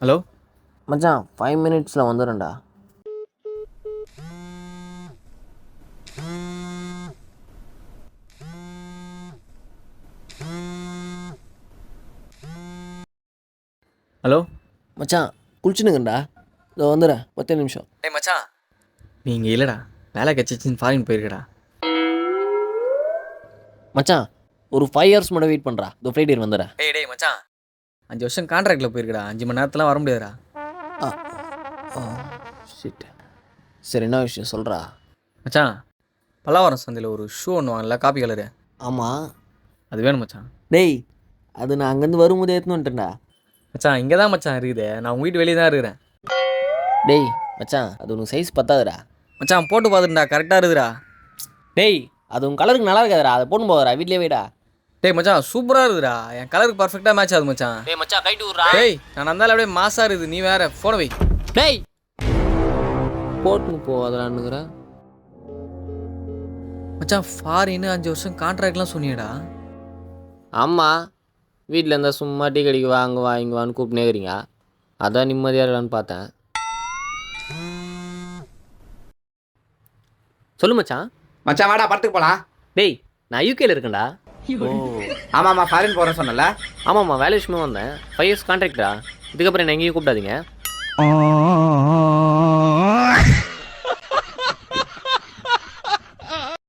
Hello மச்சான் 5 மினிட்ஸில் வந்துடும்டா. Hello மச்சான் குளிச்சுனுங்கண்டா, இதோ வந்துடுறேன் 10 நிமிஷம். டேய் மச்சான், நீ இங்கே இல்லைடா, வேலை கிடச்சிச்சின்னு ஃபாரின் போயிருக்கடா. மச்சான் ஒரு 5 ஹவர்ஸ் மட்டும் வெயிட் பண்ணுறா, இதோ ஃப்ளைட் வந்துடுறேன். டேய் மச்சான், 5 வருஷம் கான்ட்ராக்டில் போயிருக்கடா, 5 மணி நேரத்துலாம் வர முடியாதுடா. ஷிட். சரி, என்ன விஷயம் சொல்கிறா? மச்சான், பல்லாவரம் சந்தையில் ஒரு ஷூ ஒன்று வாங்கல, காப்பி கலரு. ஆமாம். அது வேணும் மச்சான். டேய், அது நான் அங்கேருந்து வரும்போதே எடுத்துன்னு வந்துட்டேன்டா. மச்சான், இங்கே தான் மச்சான் இருக்குது, நான் உங்கள் வீட்டு வெளியே தான் இருக்கிறேன். டேய் மச்சான், அது உனக்கு சைஸ் பத்தாதுடா. மச்சான் போட்டு பார்த்துட்டுடா, கரெக்டாக இருக்குதுடா. டேய், அது உன் கலருக்கு நல்லா இருக்காதுடா, அதை போட்டு போகிறா, வீட்லேயே வைடா. டேய் மச்சான், சூப்பராக இருக்குதுடா, என் கலருக்கு பர்ஃபெக்டாக மேட்ச் ஆகுது மச்சான். டேய் மச்சான், கைட்டு விட்றா. டேய், நான் வந்தாலும் அப்படியே மாசாக இருக்குது, நீ வேற ஃபோனை வை. டேய், போட்டுன்னு போகாதடான்னுக்குற. மச்சான், ஃபாரின்னு 5 வருஷம் கான்ட்ராக்ட்லாம் சொன்னியடா. ஆமாம், வீட்டில் இருந்தால் சும்மா டீ கடிக்கு வா அங்கே வா இங்கே வான்னு கூப்பிட்டுனேக்கிறீங்க, அதான் நிம்மதியாக இருக்கலான்னு பார்த்தேன். சொல்லு மச்சான். மச்சான் வாடா படத்துக்கு போகலாம். டேய், நான் யூகேல இருக்கேன்டா. ஓ ஆமாம்மா ஃபாரின் போகிறேன்னு சொன்னல. ஆமாம்மா, வேலை விஷயமா வந்தேன். 5 இயர்ஸ் கான்ட்ராக்டா, இதுக்கப்புறம் என்ன எங்கேயும் கூப்பிடாதீங்க.